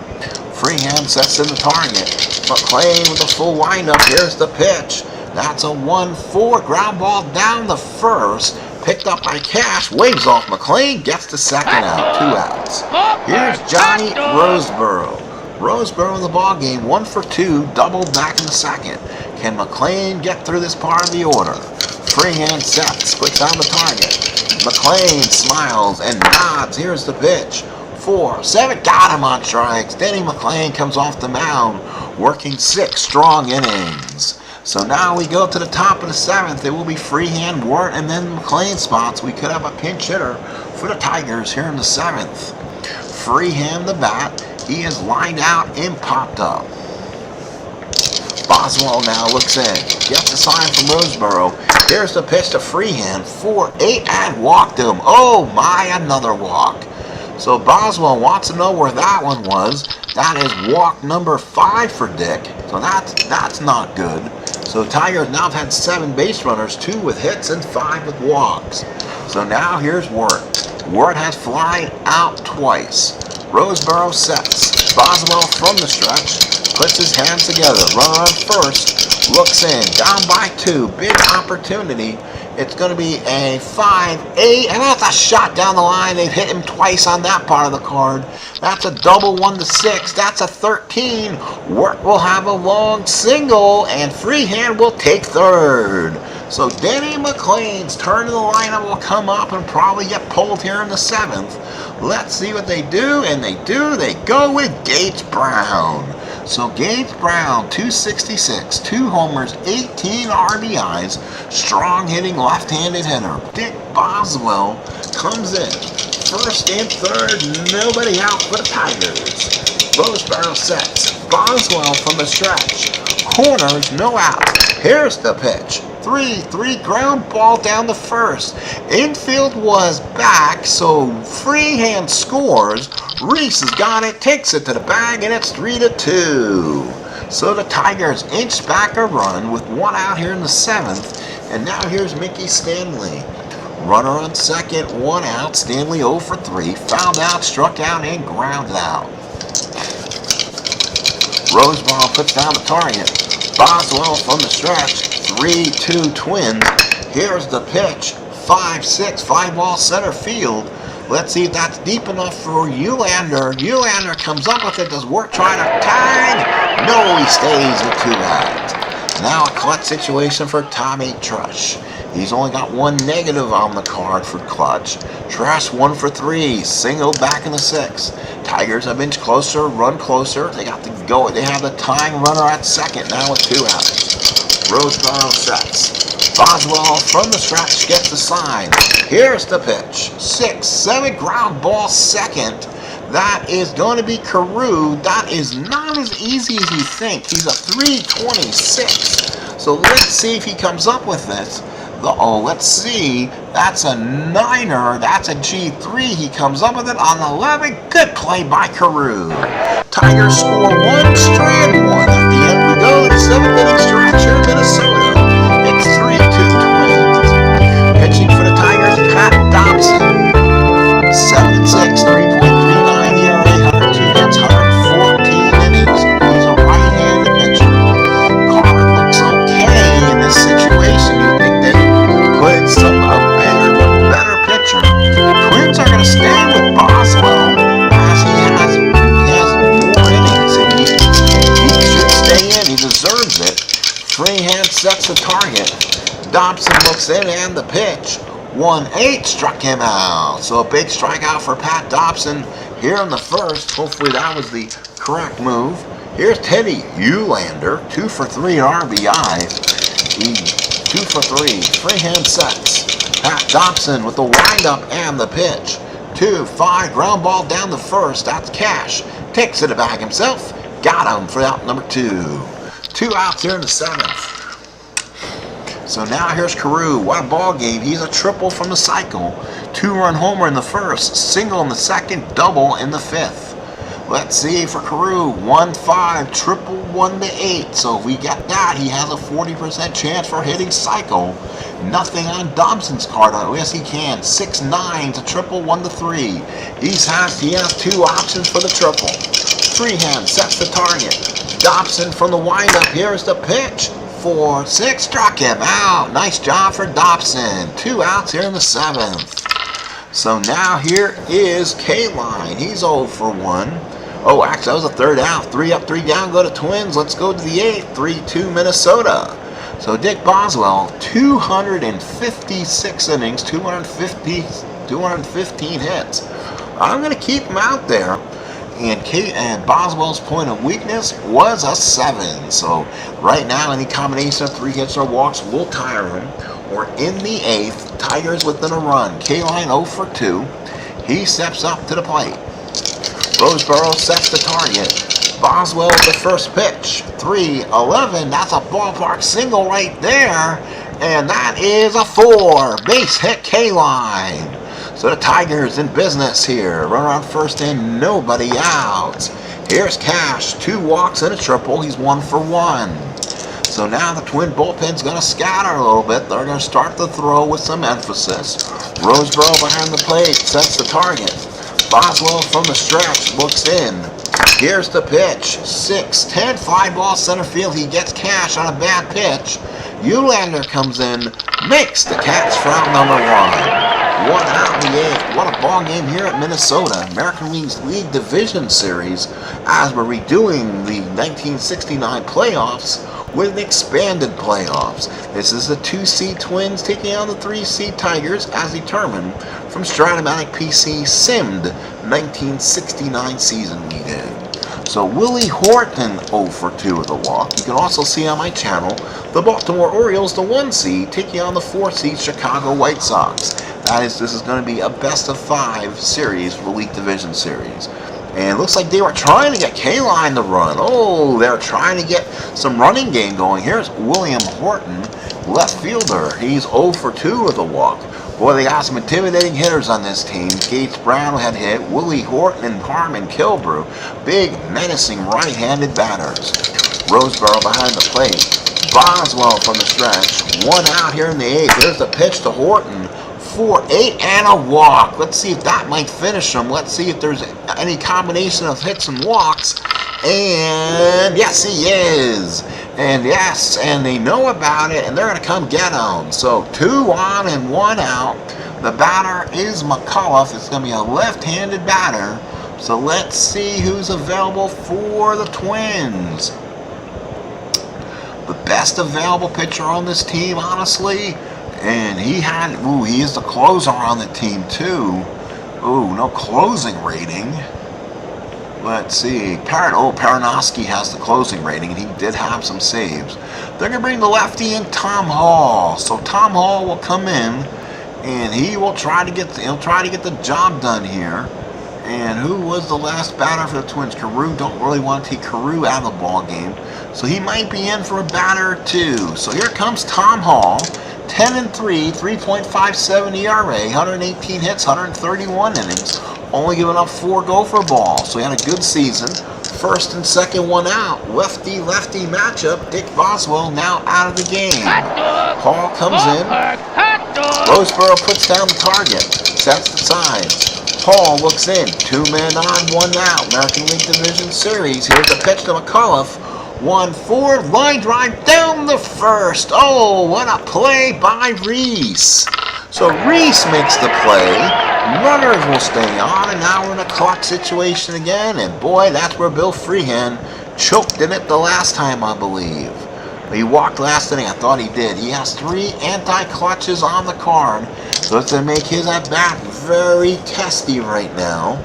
S1: Freehand sets in the target. Mcclain with a full windup. Here's the pitch. That's a 1-4. Ground ball down the first. Picked up by Cash. Waves off Mcclain. Gets the second out. 2 outs. Here's Johnny Roseboro. Roseboro in the ball game. 1 for 2. Doubled back in the second. Can Mcclain get through this part of the order? Freehand sets. Puts down the target. Mcclain smiles and nods. Here's the pitch. 4, 7, got him on strikes. Denny Mcclain comes off the mound, working 6 strong innings. So now we go to the top of the 7th. It will be Freehand, Wirt, and then Mcclain spots. We could have a pinch hitter for the Tigers here in the 7th. Freehand the bat. He is lined out and popped up. Boswell now looks in. Gets the sign from Roseboro. Here's the pitch to Freehand. 4-8 and walked him. Oh my, another walk. So Boswell wants to know where that one was. That is walk number 5 for Dick. So that's not good. So Tigers now have had 7 base runners, 2 with hits and 5 with walks. So now here's Wirt. Wirt has flied out twice. Roseboro sets. Boswell from the stretch puts his hands together. Runner on first. Looks in. Down by 2. Big opportunity. It's going to be a 5-8, and that's a shot down the line. They've hit him twice on that part of the card. That's a double 1-6. That's a 13. Wirt will have a long single, and Freehand will take third. So Denny Mcclain's turn in the lineup will come up and probably get pulled here in the 7th. Let's see what they do, and they do. They go with Gates Brown. So Gates Brown, 266, 2 homers, 18 RBIs, strong hitting left-handed hitter. Dick Boswell comes in. First and third, nobody out for the Tigers. Roseboro sets. Boswell from the stretch. Corners, no out. Here's the pitch. 3-3 ground ball down the first. Infield was back, so Freehand scores. Reese has got it, takes it to the bag, and it's 3-2. So the Tigers inch back a run with 1 out here in the 7th. And now here's Mickey Stanley. Runner on second, 1 out. Stanley 0 for 3. Fouled out, struck out, and grounded out. Roseboro puts down the target. Boswell from the stretch. 3-2 Twins. Here's the pitch. 5-6, 5-ball center field. Let's see if that's deep enough for Eulander. Eulander comes up with it. Does Wirt try to tag? No, he stays with 2 outs. Now a clutch situation for Tommy Trush. He's only got 1 negative on the card for clutch. Trush 1 for 3. Single back in the 6th. Tigers have inched closer, run closer. They got to go. They have the tying runner at second now with 2 outs. Roseboro sets. Boswell from the stretch gets the sign. Here's the pitch. 6-7 ground ball second. That is going to be Carew. That is not as easy as you think. He's a 326. So let's see if he comes up with this. Let's see. That's a 9er. That's a G3. He comes up with it on 11. Good play by Carew. Tigers score 1, Strat 1. At the end we go. The 7th inning stretch here in Minnesota. It's 3-2 Twins. Pitching for the Tigers, Pat Dobson. 7-6, 3.39 ERA, 102 hits, 114 innings. He's a right-handed pitcher. Carter looks okay in this situation. You think they put some better pitcher looks in and the pitch. 1-8 struck him out. So a big strikeout for Pat Dobson here in the first. Hopefully that was the correct move. Here's Teddy Ulander, 2 for 3 RBI. 2 for 3. Freehand sets. Pat Dobson with the windup and the pitch. 2-5 ground ball down the first. That's Cash. Takes it to bag himself. Got him for out number 2. 2 outs here in the 7th. So now here's Carew. What a ball game. He's a triple from the cycle. 2-run homer in the first, single in the second, double in the 5th. Let's see for Carew. 1-5, triple 1-8. So if we get that, he has a 40% chance for hitting cycle. Nothing on Dobson's card. Oh, yes, he can. 6-9 to triple 1-3. He has 2 options for the triple. Freehand sets the target. Dobson from the windup. Here's the pitch. 4-6 struck him out. Nice job for Dobson. 2 outs here in the 7th. So now here is K-Line. He's 0 for 1. Oh, actually, that was the 3rd out. 3 up, 3 down. Go to Twins. Let's go to the 8th. 3-2 Minnesota. So Dick Boswell, 256 innings, 215 hits. I'm going to keep him out there. And Boswell's point of weakness was a 7. So right now, any combination of 3 hits or walks will tire him. Or in the 8th, Tigers within a run. K-Line 0 for 2. He steps up to the plate. Roseboro sets the target. Boswell with the first pitch. 3-11. That's a ballpark single right there. And that is a 4. Base hit K-Line. So the Tigers in business here. Run on first and nobody out. Here's Cash. 2 walks and a triple. He's 1 for 1. So now the Twin bullpen's going to scatter a little bit. They're going to start the throw with some emphasis. Roseboro behind the plate sets the target. Boswell from the stretch looks in. Here's the pitch. 6-10 fly ball center field. He gets Cash on a bad pitch. Ulander comes in, makes the catch for out number 1. 1 out in the 8th. What a ball game here at Minnesota. American League Division Series as we're redoing the 1969 playoffs with expanded playoffs. This is the 2-seed Twins taking on the 3-seed Tigers as determined from Strat Matic PC simmed 1969 season we did. So Willie Horton 0 for 2 with a walk. You can also see on my channel the Baltimore Orioles, the 1-seed, taking on the 4-seed Chicago White Sox. This is going to be a best-of-5 series for the League Division Series. And it looks like they were trying to get K-Line to run. Oh, they're trying to get some running game going. Here's William Horton, left fielder. He's 0 for 2 with a walk. Boy, they got some intimidating hitters on this team. Gates Brown had hit, Willie Horton and Harmon Kilbrew. Big, menacing right-handed batters. Roseboro behind the plate. Boswell from the stretch. 1 out here in the 8th. There's the pitch to Horton. 4-8 and a walk. Let's see if that might finish him. Let's see if there's any combination of hits and walks. And yes, he is. And yes, and they know about it, and they're going to come get him. So 2 on and 1 out. The batter is McCullough. It's going to be a left-handed batter. So let's see who's available for the Twins. The best available pitcher on this team, honestly. And he is the closer on the team too. Ooh, no closing rating. Let's see. Paranoski has the closing rating, and he did have some saves. They're going to bring the lefty in, Tom Hall. So Tom Hall will come in, and he'll try to get the job done here. And who was the last batter for the Twins? Carew. Don't really want to take Carew out of the ball game, so he might be in for a batter or 2. So here comes Tom Hall. 10-3, 3.57 ERA, 118 hits, 131 innings, only giving up 4 gopher balls. So he had a good season. First and second 1 out. Lefty-lefty matchup. Dick Boswell now out of the game. Hall comes in. Roseboro puts down the target. Sets the sides. Hall looks in. 2-man on, 1 out. American League Division Series. Here's the pitch to McCullough. 1-4, line drive down the first. Oh, what a play by Reese. So Reese makes the play. Runners will stay on, and now we're in a clock situation again. And boy, that's where Bill Freehand choked in it the last time, I believe. He walked last inning. I thought he did. He has 3 anti-clutches on the card. So it's going to make his at-bat very testy right now.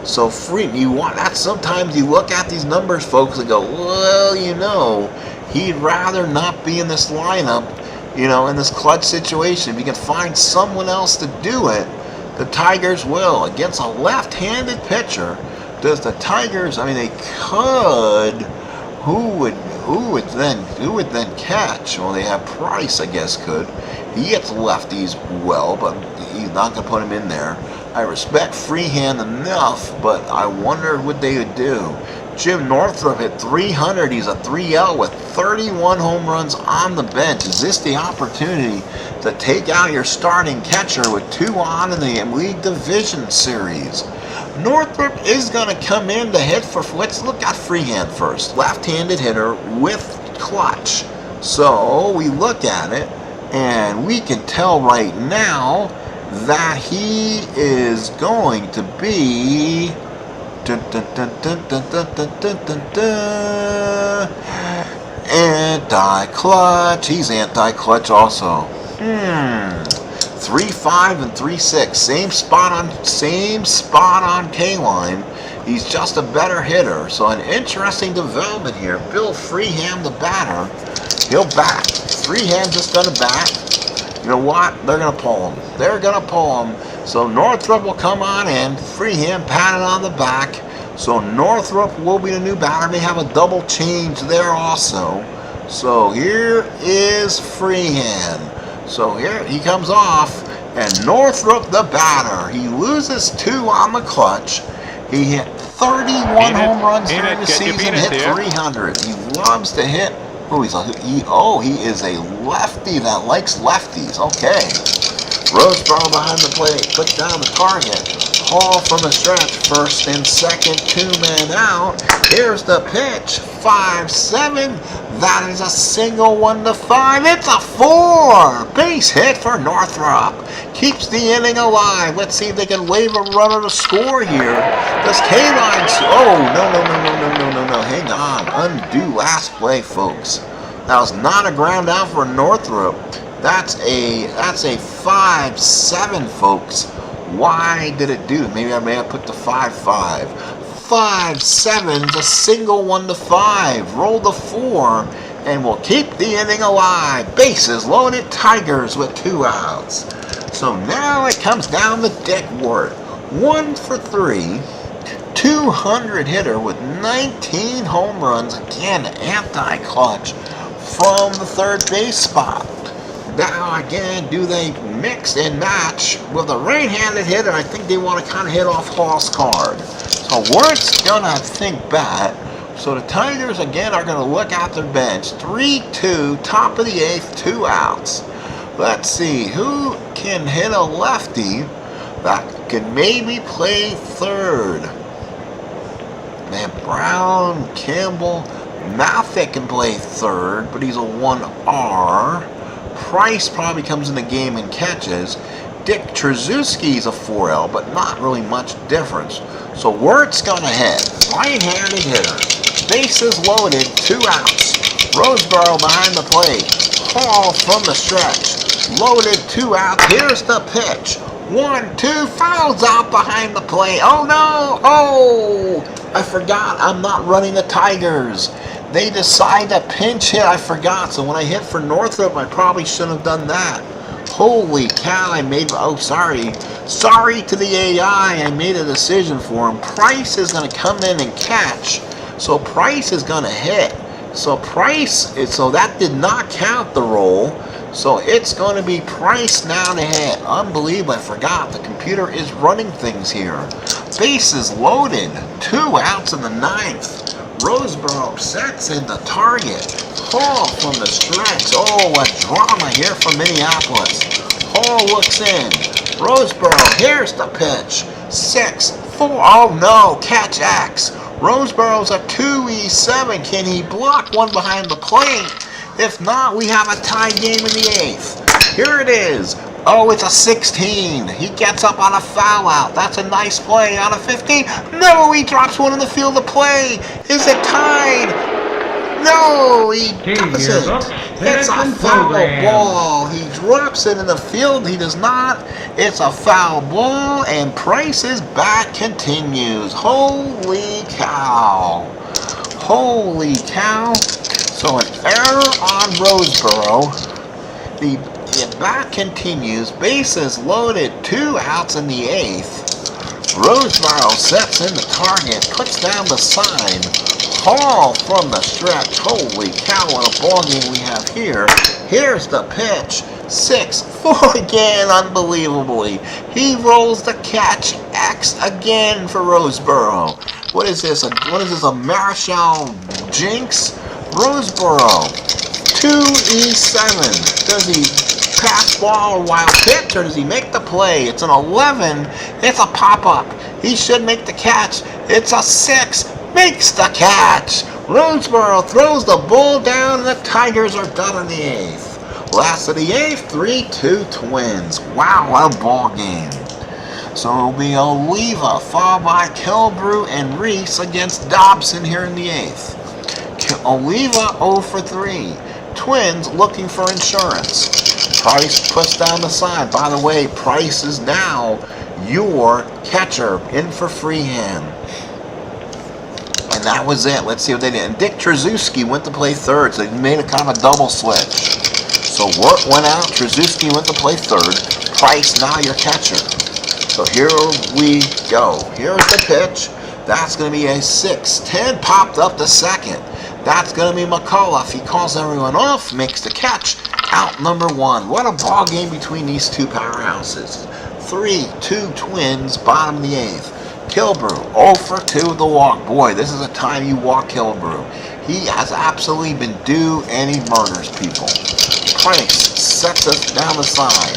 S1: So you want that. Sometimes you look at these numbers, folks, and go, well, you know, he'd rather not be in this lineup, you know, in this clutch situation. If you can find someone else to do it, the Tigers will. Against a left-handed pitcher, does the Tigers, I mean, they could, who would then catch? Well, they have Price, I guess, could. He gets lefties well, but he's not going to put him in there. I respect Freehand enough, but I wonder what they would do. Jim Northrup hit 300. He's a 3L with 31 home runs on the bench. Is this the opportunity to take out your starting catcher with 2 on in the League Division Series? Northrup is going to come in to hit for, let's look at Freehand first. Left-handed hitter with clutch. So we look at it, and we can tell right now that he is going to be anti-clutch. He's anti-clutch also. 3.5 and 3.6. Same spot on K-line. He's just a better hitter. So an interesting development here. Bill Freehand, the batter, he'll bat. Freehand just gonna bat. You know what? They're gonna pull him. They're gonna pull him. So Northrup will come on in. Freehand patted on the back. So Northrup will be the new batter. May have a double change there also. So here is Freehand. So here he comes off, and Northrup the batter. He loses 2 on the clutch. He hit 31 home runs during the season, hit 300. He loves to hit. He is a lefty that likes lefties. Okay. Roseboro behind the plate, put down the target. Hall from the stretch, first and second, 2 men out. Here's the pitch, 5-7. That is a single 1-5. It's a 4. Base hit for Northrup. Keeps the inning alive. Let's see if they can wave a runner to score here. Does K-Line? Oh, no. Hang on. Undo last play, folks. That was not a ground out for Northrup. That's a 5-7, folks. Why did it do? Maybe I may have put the 5-5. 5-7's a single 1-5. Roll the 4, and we'll keep the inning alive. Bases loaded, Tigers with 2 outs. So now it comes down to Dick Ward. 1 for 3. 200 hitter with 19 home runs. Again, anti-clutch from the third base spot. Now again, do they mix and match with a right-handed hitter? I think they want to kind of hit off Hall's card. So Ward's gonna think bat. So the Tigers again are gonna look at their bench. 3-2, top of the 8th, 2 outs. Let's see who can hit a lefty that can maybe play third. Man, Brown, Campbell, Matic can play third, but he's a 1R. Price probably comes in the game and catches. Dick Trzewiski's a 4L, but not really much difference. So Wirt's gonna hit. Right-handed hitter. Bases loaded, 2 outs. Roseboro behind the plate. Hall from the stretch. Loaded, 2 outs. Here's the pitch. 1-2, fouls out behind the plate. Oh no! Oh! I forgot I'm not running the Tigers. They decide to pinch hit. I forgot. So when I hit for Northrup, I probably shouldn't have done that. Holy cow, I made... Oh, sorry. Sorry to the AI. I made a decision for him. Price is going to come in and catch. So Price is going to hit. So so that did not count the roll. So it's going to be Price now to hit. Unbelievable. I forgot. The computer is running things here. Bases loaded. 2 outs in the 9th. Roseboro sets in the target. Hall from the stretch. Oh, a drama here from Minneapolis. Hall looks in. Roseboro, here's the pitch. 6-4. Oh no, catch X. Roseboro's a 2-7. Can he block one behind the plate? If not, we have a tie game in the 8th. Here it is. Oh, it's a 16. He gets up on a foul out. That's a nice play on a 15. No, he drops one in the field of play. Is it tied? No, he
S2: Okay,
S1: doesn't.
S2: yearbook.
S1: It's a
S2: Finish
S1: foul
S2: program.
S1: ball. He drops it in the field. He does not. It's a foul ball, and Price's bat continues. Holy cow. Holy cow. So an error on Roseboro. The bat continues. Bases loaded. 2 outs in the 8th. Roseboro sets in the target. Puts down the sign. Hall from the stretch. Holy cow, what a ball game we have here. Here's the pitch. 6-4 again, unbelievably. He rolls the catch. X again for Roseboro. What is this? A Marichal jinx? Roseboro. 2-7. Does he pass ball or wild pitch, or does he make the play? It's an 11. It's a pop-up. He should make the catch. It's a 6. Makes the catch. Roseboro throws the ball down, and the Tigers are done in the 8th. Last of the 8th, 3-2 Twins. Wow, what a ball game. So it'll be Oliva, followed by Kilbrew and Reese against Dobson here in the 8th. Oliva 0 for 3. Twins looking for insurance. Price puts down the sign. By the way, Price is now your catcher in for Freehand. And that was it. Let's see what they did. And Dick Trzaskowski went to play third, so they made a kind of a double switch. So Wirt went out, Trzaskowski went to play third. Price now your catcher. So here we go. Here's the pitch. That's going to be a 6-10, popped up to second. That's going to be McCullough. He calls everyone off, makes the catch. Out number 1. What a ball game between these two powerhouses. 3-2 Twins, bottom of the 8th. Kilbrew, 0 for 2 with the walk. Boy, this is a time you walk Kilbrew. He has absolutely been due, and he murders people. Price sets us down the side.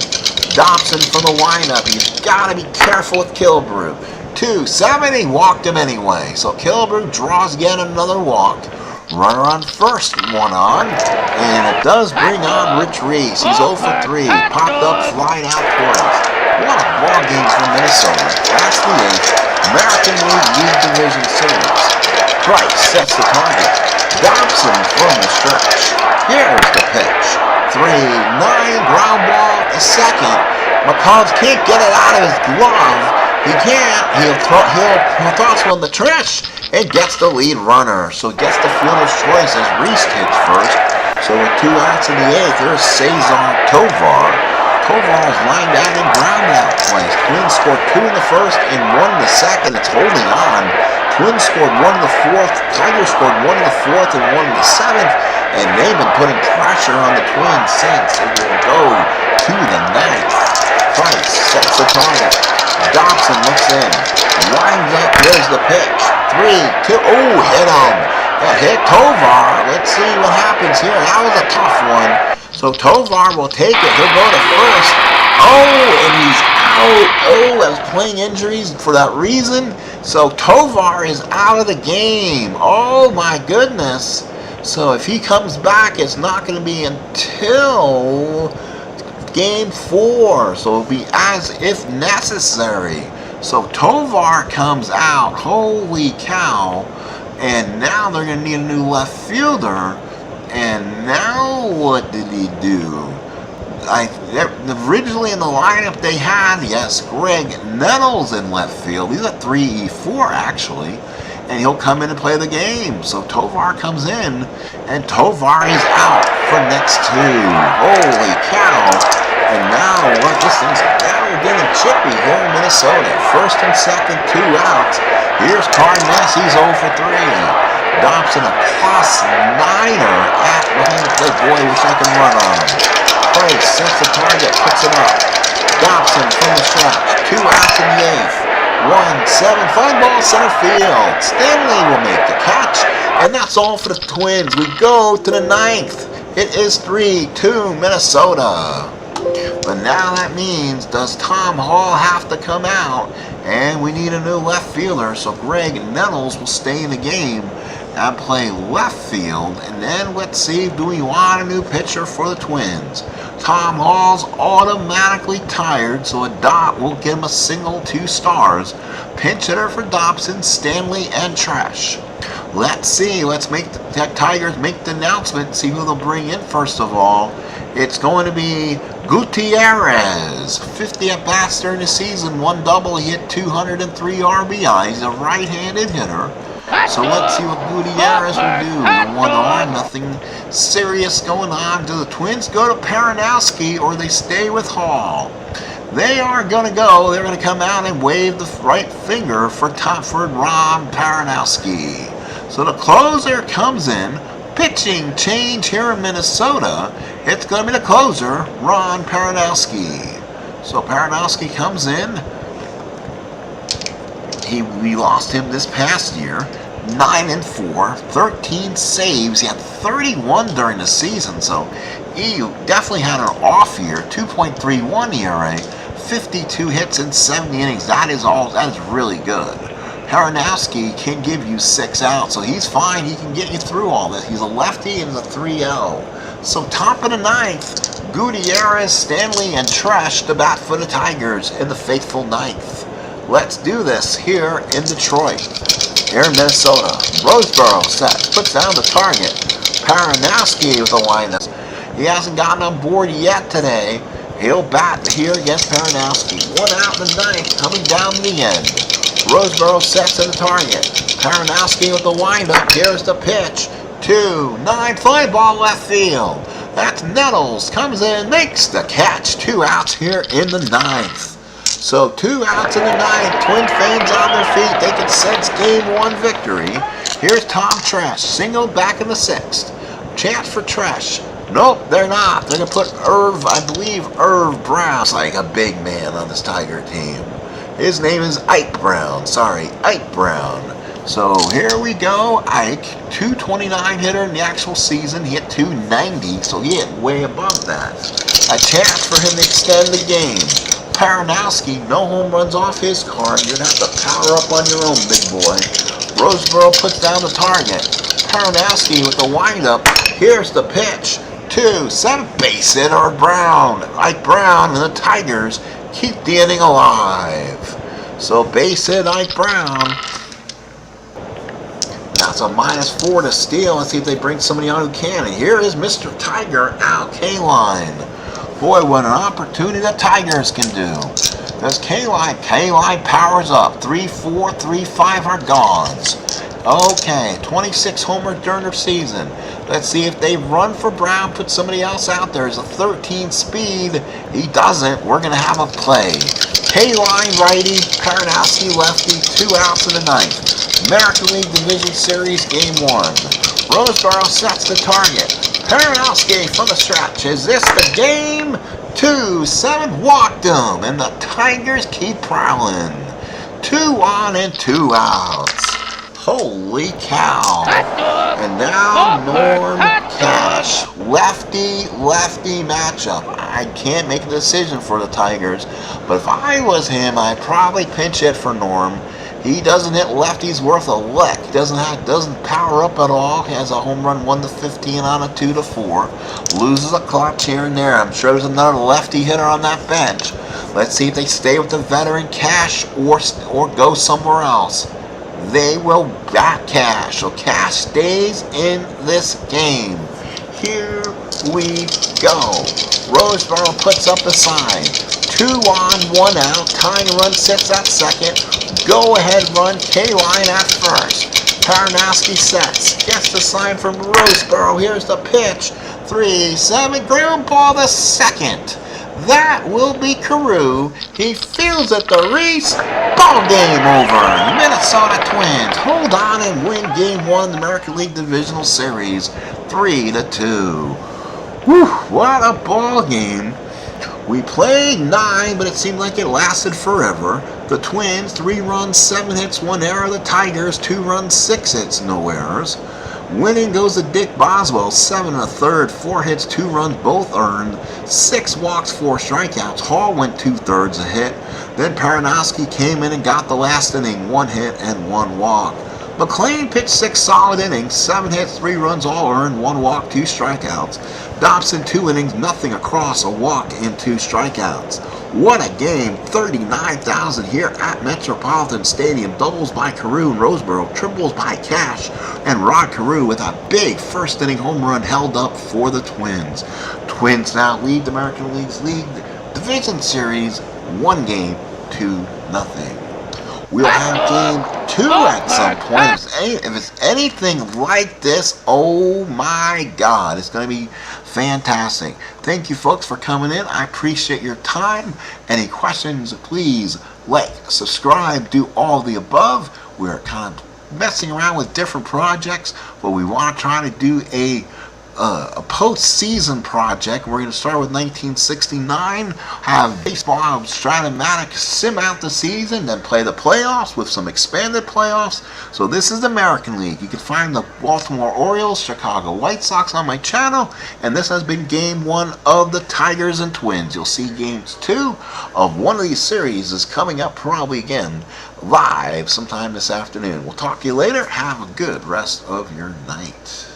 S1: Dobson for the windup. He's got to be careful with Kilbrew. 2-7, he walked him anyway. So Kilbrew draws yet another walk. Runner on first, one on. And it does bring on Rich Reese. He's 0 for 3. Popped up, flying out toward us. What a ball game for Minnesota. That's the 8th. American League Division Series. Price sets the target. Dobson from the stretch. Here's the pitch. 3-9, ground ball to second. McCullough can't get it out of his glove. He can't. He'll toss one in the trash and gets the lead runner. So gets the fielder's choice as Reese takes first. So with 2 outs in the 8th, there's Cesar Tovar. Tovar is lined out in ground out place. Twins scored 2 in the first and 1 in the second. It's holding on. Twins scored 1 in the 4th. Tigers scored 1 in the 4th and 1 in the 7th. And they've been putting pressure on the Twins since. It will go to the 9th. Price sets the target. Dobson looks in. Winds up. Here's the pitch. 3-2. Oh, hit him. That hit Tovar. Let's see what happens here. That was a tough one. So Tovar will take it. He'll go to first. Oh, and he's out. Oh, I was playing injuries for that reason. So Tovar is out of the game. Oh, my goodness. So if he comes back, it's not going to be until game 4. So it'll be as if necessary. So Tovar comes out. Holy cow. And now they're going to need a new left fielder. And now what did he do? Originally in the lineup they had, yes, Greg Nettles in left field. He's a 3-4 actually. And he'll come in and play the game. So Tovar comes in, and Tovar is out for next 2. Holy cow. And now, we're getting chippy here in Minnesota. First and second, 2 outs. Here's Cardenas, he's 0 for 3. Dobson a +9er at behind the plate. Boy, wish I could run on him. Price sets the target, puts it up. Dobson from the stretch. 2 outs in the 8th. 1-7, fly ball center field. Stanley will make the catch, and that's all for the Twins. We go to the 9th. It is 3-2 Minnesota. But now that means, does Tom Hall have to come out? And we need a new left fielder, so Greg Nettles will stay in the game and play left field. And then let's see, do we want a new pitcher for the Twins? Tom Hall's automatically tired, so a dot will give him a single 2 stars. Pinch hitter for Dobson, Stanley, and Trash. Let's see. Let's make the Tigers make the announcement. See who they'll bring in first of all. It's going to be Gutierrez. 50 at-bats during the season. 1 double. He hit 203 RBI. He's a right-handed hitter. So let's see what Gutierrez will do. The 1 arm, nothing serious going on. Do the Twins go to Paranowski or they stay with Hall? They are going to go. They're going to come out and wave the right finger for Ron Paranowski. So the closer comes in. Pitching change here in Minnesota. It's going to be the closer, Ron Paranowski. So Paranowski comes in. We lost him this past year. 9-4, 13 saves. He had 31 during the season, so he definitely had an off year. 2.31 ERA, 52 hits in 70 innings. That is really good. Paranowski can give you 6 outs, so he's fine. He can get you through all this. He's a lefty and a 3-0. So top of the 9th, Gutierrez, Stanley, and Tresh to bat for the Tigers in the faithful 9th. Let's do this here in Detroit. Here in Minnesota, Roseboro set, puts down the target. Paranowski with a windup. He hasn't gotten on board yet today. He'll bat here against Paranowski. 1 out in the 9th, coming down to the end. Roseboro sets to the target. Paranowski with the windup. Here's the pitch. 2-9, fly ball left field. That's Nettles. Comes in, makes the catch. 2 outs here in the 9th. So 2 outs in the 9th. Twin fans on their feet. They can sense game 1 victory. Here's Tom Tresh. Single back in the 6th. Chance for Tresh. Nope, they're not. They're going to put Irv Brown. It's like a big man on this Tiger team. His name is Ike Brown. Ike Brown. So here we go. Ike, 229 hitter in the actual season. He hit 290, so he hit way above that. A chance for him to extend the game. Paranowski, no home runs off his card. You're going to have to power up on your own, big boy. Roseboro puts down the target. Paranowski with the windup. Here's the pitch. 2-7, base hit or Brown. Ike Brown and the Tigers keep the inning alive. So base hit Ike Brown. That's a -4 to steal. Let's see if they bring somebody on who can. And here is Mr. Tiger, Al Kaline. Boy, what an opportunity the Tigers can do. There's Kaline powers up. 3-4, 3-5 are gones. Okay, 26 homers during their season. Let's see if they run for Brown, put somebody else out there. There's a 13 speed. He doesn't. We're going to have a play. Kaline righty, Paranowski lefty, 2 outs in the 9th. American League Division Series Game 1. Roseboro sets the target. Paranowski from the stretch. Is this the game? 2-7 walked him, and the Tigers keep prowling. 2 on and 2 outs. Holy cow. And now Norm Cash. Lefty matchup. I can't make a decision for the Tigers, but if I was him, I'd probably pinch hit for Norm. He doesn't hit lefties worth a lick. He doesn't power up at all. He has a home run 1-15 on a 2-4. Loses a clutch here and there. I'm sure there's another lefty hitter on that bench. Let's see if they stay with the veteran Cash or go somewhere else. They will back Cash. So Cash stays in this game. Here we go. Roseboro puts up the sign. 2 on, 1 out. Tying run sits at second. Go ahead run. Kaline at first. Paranowski sets. Gets the sign from Roseboro. Here's the pitch. 3-7. Ground ball to second. That will be Carew. He fields at the Reese. Ball game over. Minnesota Twins hold on and win Game 1 of the American League Divisional Series 3-2. Whew, what a ball game. We played 9, but it seemed like it lasted forever. The Twins, 3 runs, 7 hits, 1 error. The Tigers, 2 runs, 6 hits, no errors. Winning goes to Dick Boswell, 7 1/3, 4 hits, 2 runs, both earned, 6 walks, 4 strikeouts. Hall went 2/3 a hit. Then Paranowski came in and got the last inning, 1 hit and 1 walk. McClain pitched 6 solid innings, 7 hits, 3 runs, all earned, 1 walk, 2 strikeouts. Dobson 2 innings, nothing across, a walk and 2 strikeouts. What a game! 39,000 here at Metropolitan Stadium. Doubles by Carew and Roseboro, triples by Cash and Rod Carew with a big first inning home run held up for the Twins. Twins now lead the American League's League Division Series 1 game to nothing. We'll have game 2 at some point. If it's anything like this, oh my God, it's going to be fantastic. Thank you folks for coming in. I appreciate your time. Any questions, please like, subscribe, do all the above. We're kind of messing around with different projects, but we want to try to do a post-season project. We're going to start with 1969, have baseball, Strat and Matic sim out the season, then play the playoffs with some expanded playoffs. So this is the American League. You can find the Baltimore Orioles, Chicago White Sox on my channel, and this has been game 1 of the Tigers and Twins. You'll see games 2 of one of these series is coming up probably again live sometime this afternoon. We'll talk to you later. Have a good rest of your night.